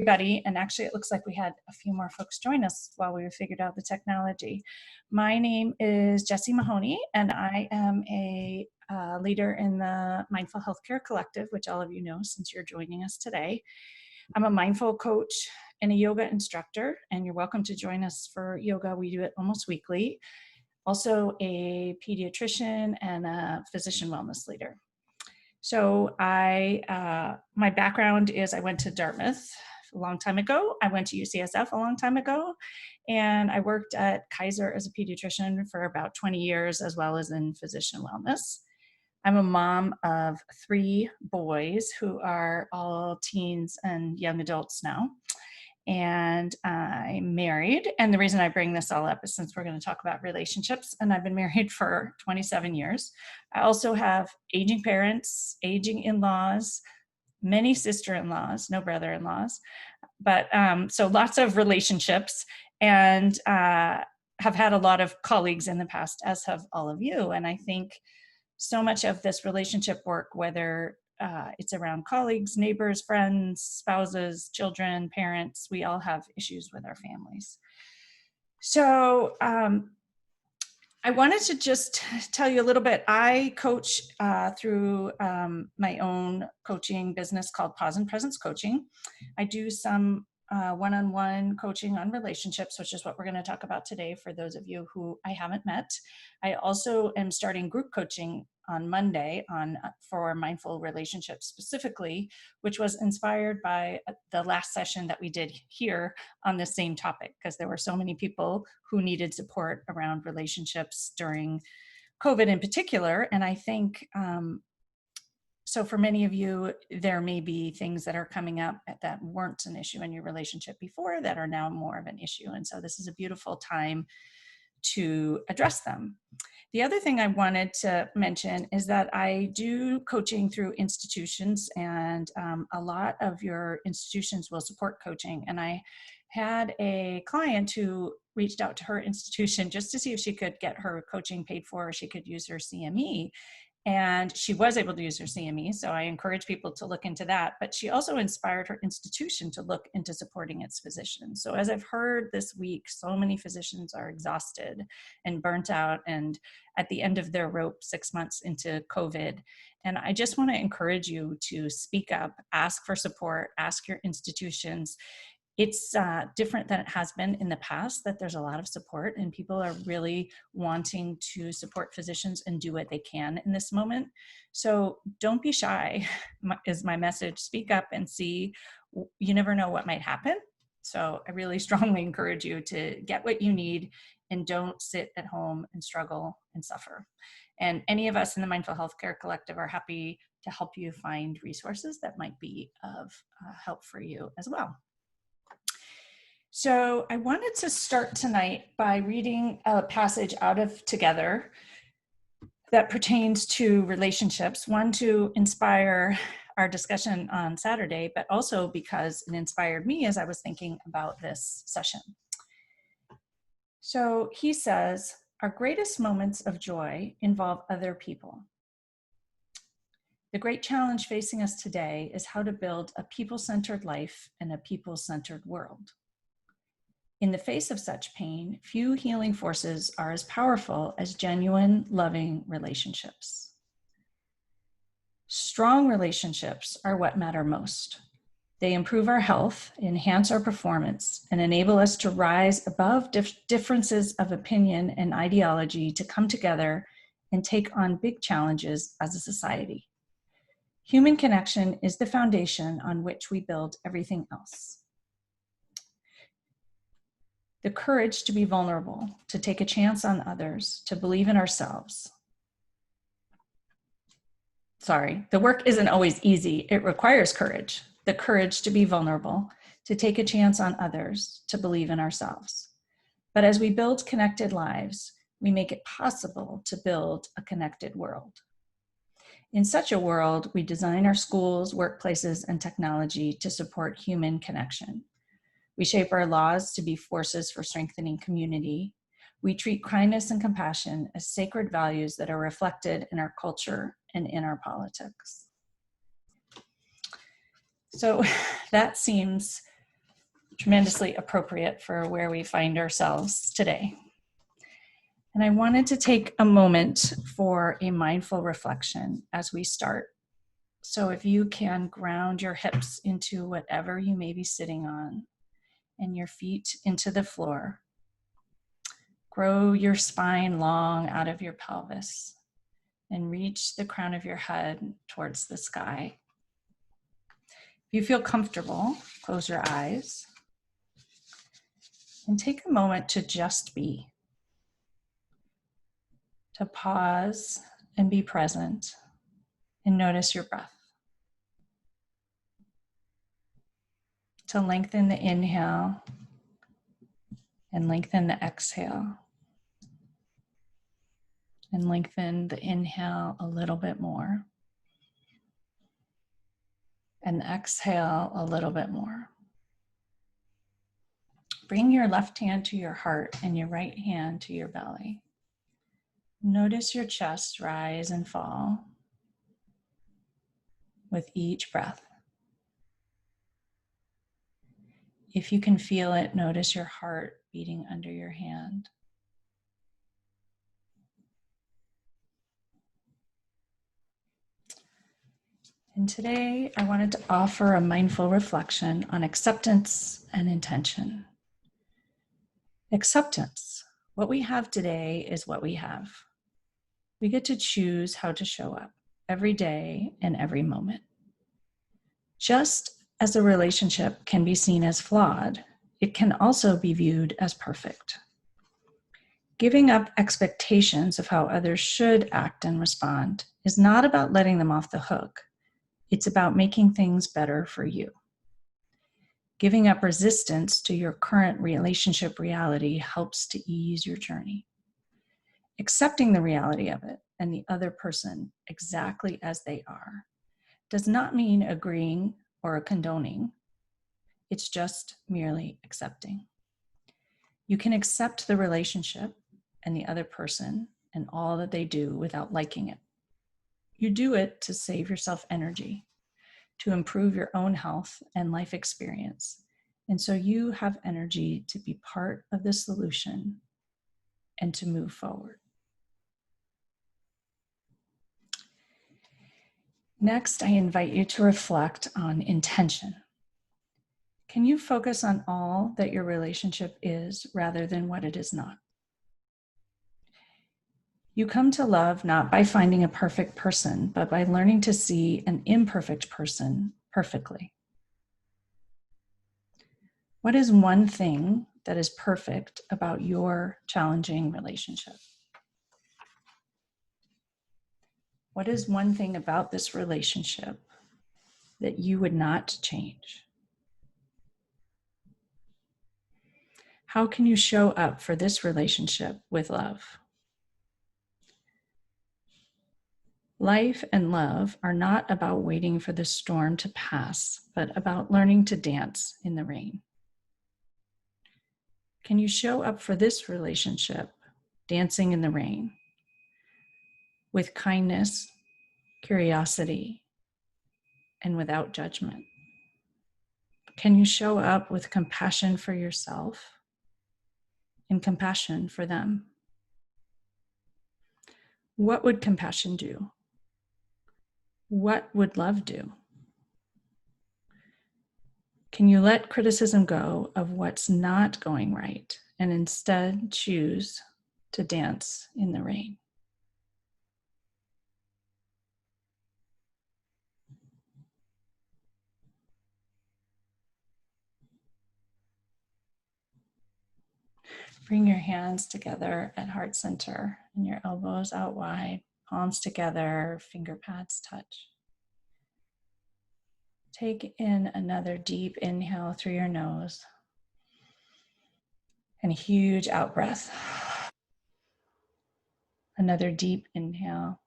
Everybody, and actually it looks like we had a few more folks join us while we figured out the technology. My name is Jessie Mahoney, and I am a leader in the Mindful Healthcare Collective, which all of you know since you're joining us today. I'm a mindful coach and a yoga instructor, and you're welcome to join us for yoga. We do it almost weekly. Also a pediatrician and a physician wellness leader. So my background is I went to Dartmouth a long time ago. I went to UCSF a long time ago, and I worked at Kaiser as a pediatrician for about 20 years, as well as in physician wellness. I'm a mom of 3 boys who are all teens and young adults now. And I'm married. And the reason I bring this all up is since we're going to talk about relationships, and I've been married for 27 years. I also have aging parents, aging in-laws, many sister-in-laws, no brother-in-laws, but so lots of relationships, and have had a lot of colleagues in the past, as have all of you. And I think so much of this relationship work, whether it's around colleagues, neighbors, friends, spouses, children, parents, we all have issues with our families. So I wanted to just tell you a little bit. I coach through my own coaching business called Pause and Presence Coaching. I do some one-on-one coaching on relationships, which is what we're going to talk about today for those of you who I haven't met. I also am starting group coaching on Monday for mindful relationships specifically, which was inspired by the last session that we did here on the same topic, because there were so many people who needed support around relationships during COVID in particular. And I think, so for many of you, there may be things that are coming up that weren't an issue in your relationship before that are now more of an issue. And so this is a beautiful time to address them. The other thing I wanted to mention is that I do coaching through institutions, and a lot of your institutions will support coaching. And I had a client who reached out to her institution just to see if she could get her coaching paid for, or she could use her CME. And she was able to use her CME, so I encourage people to look into that. But she also inspired her institution to look into supporting its physicians. So as I've heard this week, so many physicians are exhausted and burnt out and at the end of their rope 6 months into COVID. And I just want to encourage you to speak up, ask for support, ask your institutions. It's different than it has been in the past, that there's a lot of support and people are really wanting to support physicians and do what they can in this moment. So don't be shy is my message. Speak up and see. You never know what might happen. So I really strongly encourage you to get what you need and don't sit at home and struggle and suffer. And any of us in the Mindful Healthcare Collective are happy to help you find resources that might be of help for you as well. So I wanted to start tonight by reading a passage out of Together that pertains to relationships, one to inspire our discussion on Saturday, but also because it inspired me as I was thinking about this session. So he says, our greatest moments of joy involve other people. The great challenge facing us today is how to build a people-centered life and a people-centered world. In the face of such pain, few healing forces are as powerful as genuine, loving relationships. Strong relationships are what matter most. They improve our health, enhance our performance, and enable us to rise above differences of opinion and ideology to come together and take on big challenges as a society. Human connection is the foundation on which we build everything else. The courage to be vulnerable, to take a chance on others, to believe in ourselves. Sorry, the work isn't always easy. It requires courage. The courage to be vulnerable, to take a chance on others, to believe in ourselves. But as we build connected lives, we make it possible to build a connected world. In such a world, we design our schools, workplaces, and technology to support human connection. We shape our laws to be forces for strengthening community. We treat kindness and compassion as sacred values that are reflected in our culture and in our politics. So that seems tremendously appropriate for where we find ourselves today. And I wanted to take a moment for a mindful reflection as we start. So if you can ground your hips into whatever you may be sitting on and your feet into the floor, grow your spine long out of your pelvis and reach the crown of your head towards the sky. If you feel comfortable, close your eyes and take a moment to just be, to pause and be present and notice your breath. To lengthen the inhale and lengthen the exhale. And lengthen the inhale a little bit more. And exhale a little bit more. Bring your left hand to your heart and your right hand to your belly. Notice your chest rise and fall with each breath. If you can feel it, notice your heart beating under your hand. And today I wanted to offer a mindful reflection on acceptance and intention. Acceptance. What we have today is what we have. We get to choose how to show up every day and every moment. Just as a relationship can be seen as flawed, it can also be viewed as perfect. Giving up expectations of how others should act and respond is not about letting them off the hook. It's about making things better for you. Giving up resistance to your current relationship reality helps to ease your journey. Accepting the reality of it and the other person exactly as they are does not mean agreeing or condoning. It's just merely accepting. You can accept the relationship and the other person and all that they do without liking it. You do it to save yourself energy, to improve your own health and life experience. And so you have energy to be part of the solution and to move forward. Next, I invite you to reflect on intention. Can you focus on all that your relationship is rather than what it is not? You come to love not by finding a perfect person, but by learning to see an imperfect person perfectly. What is one thing that is perfect about your challenging relationship? What is one thing about this relationship that you would not change? How can you show up for this relationship with love? Life and love are not about waiting for the storm to pass, but about learning to dance in the rain. Can you show up for this relationship, dancing in the rain, with kindness, curiosity, and without judgment? Can you show up with compassion for yourself and compassion for them? What would compassion do? What would love do? Can you let criticism go of what's not going right and instead choose to dance in the rain? Bring your hands together at heart center and your elbows out wide, palms together, finger pads touch. Take in another deep inhale through your nose and a huge out breath. Another deep inhale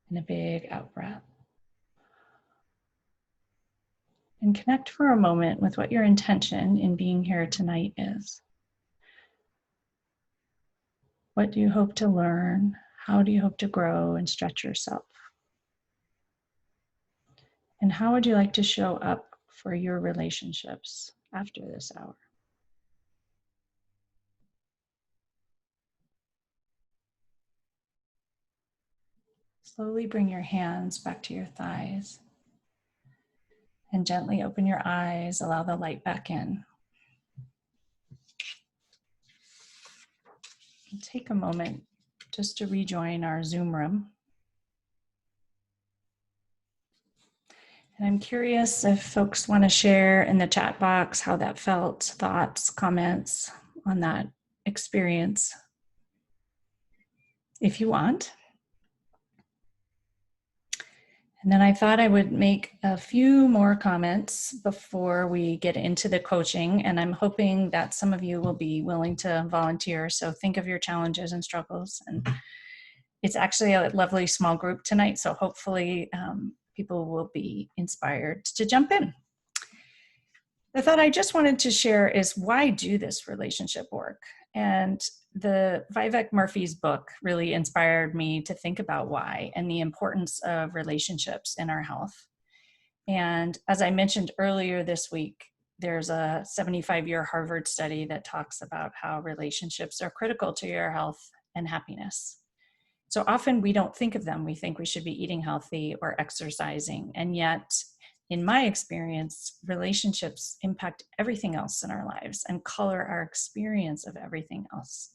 and a big out breath. And connect for a moment with what your intention in being here tonight is. What do you hope to learn? How do you hope to grow and stretch yourself? And how would you like to show up for your relationships after this hour. Slowly bring your hands back to your thighs and gently open your eyes, allow the light back in. And take a moment just to rejoin our Zoom room. And I'm curious if folks want to share in the chat box how that felt, thoughts, comments on that experience, if you want. And then I thought I would make a few more comments before we get into the coaching. And I'm hoping that some of you will be willing to volunteer. So think of your challenges and struggles. And it's actually a lovely small group tonight. So hopefully people will be inspired to jump in. The thought I just wanted to share is, why do this relationship work? And the Vivek Murthy's book really inspired me to think about why and the importance of relationships in our health. And as I mentioned earlier this week, there's a 75-year Harvard study that talks about how relationships are critical to your health and happiness. So often we don't think of them. We think we should be eating healthy or exercising. And yet, in my experience, relationships impact everything else in our lives and color our experience of everything else.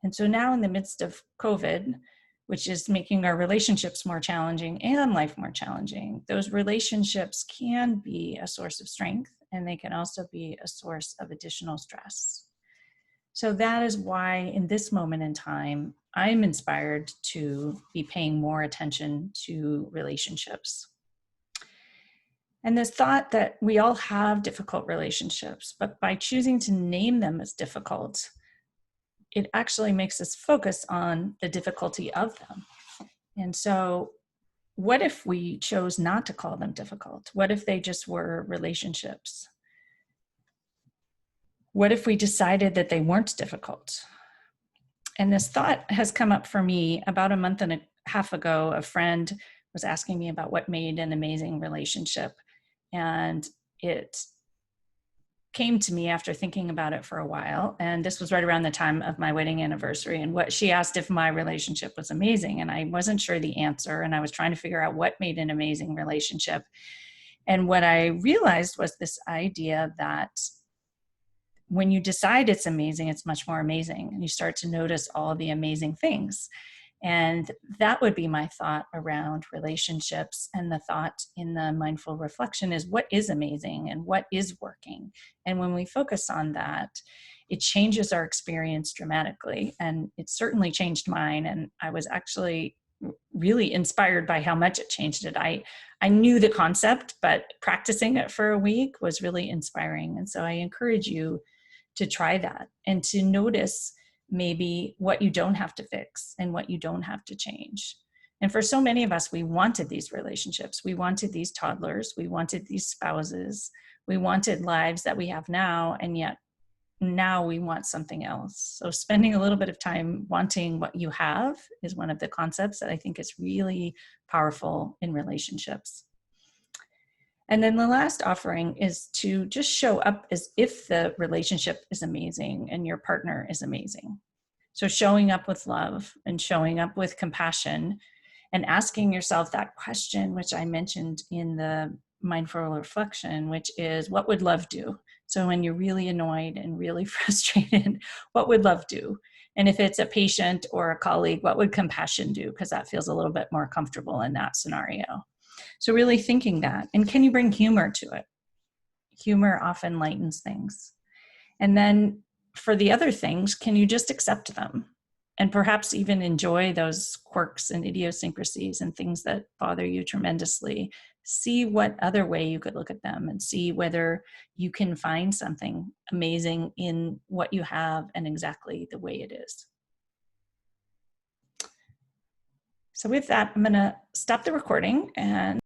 And so now, in the midst of COVID, which is making our relationships more challenging and life more challenging, those relationships can be a source of strength, and they can also be a source of additional stress. So that is why in this moment in time, I'm inspired to be paying more attention to relationships. And this thought that we all have difficult relationships, but by choosing to name them as difficult, it actually makes us focus on the difficulty of them. And so what if we chose not to call them difficult? What if they just were relationships? What if we decided that they weren't difficult? And this thought has come up for me about a month and a half ago. A friend was asking me about what made an amazing relationship. And it came to me after thinking about it for a while. And this was right around the time of my wedding anniversary. And what she asked if my relationship was amazing. And I wasn't sure the answer. And I was trying to figure out what made an amazing relationship. And what I realized was this idea that when you decide it's amazing, it's much more amazing. And you start to notice all the amazing things. And that would be my thought around relationships. And the thought in the mindful reflection is, what is amazing and what is working? And when we focus on that, it changes our experience dramatically. And it certainly changed mine. And I was actually really inspired by how much it changed it. I knew the concept, but practicing it for a week was really inspiring. And so I encourage you to try that and to notice maybe what you don't have to fix and what you don't have to change. And for so many of us, we wanted these relationships. We wanted these toddlers. We wanted these spouses. We wanted lives that we have now, and yet now we want something else. So spending a little bit of time wanting what you have is one of the concepts that I think is really powerful in relationships. And then the last offering is to just show up as if the relationship is amazing and your partner is amazing. So showing up with love and showing up with compassion and asking yourself that question, which I mentioned in the mindful reflection, which is, what would love do? So when you're really annoyed and really frustrated, what would love do? And if it's a patient or a colleague, what would compassion do? Because that feels a little bit more comfortable in that scenario. So really thinking that, and can you bring humor to it? Humor often lightens things. And then for the other things, can you just accept them? And perhaps even enjoy those quirks and idiosyncrasies and things that bother you tremendously. See what other way you could look at them and see whether you can find something amazing in what you have and exactly the way it is. So with that, I'm going to stop the recording and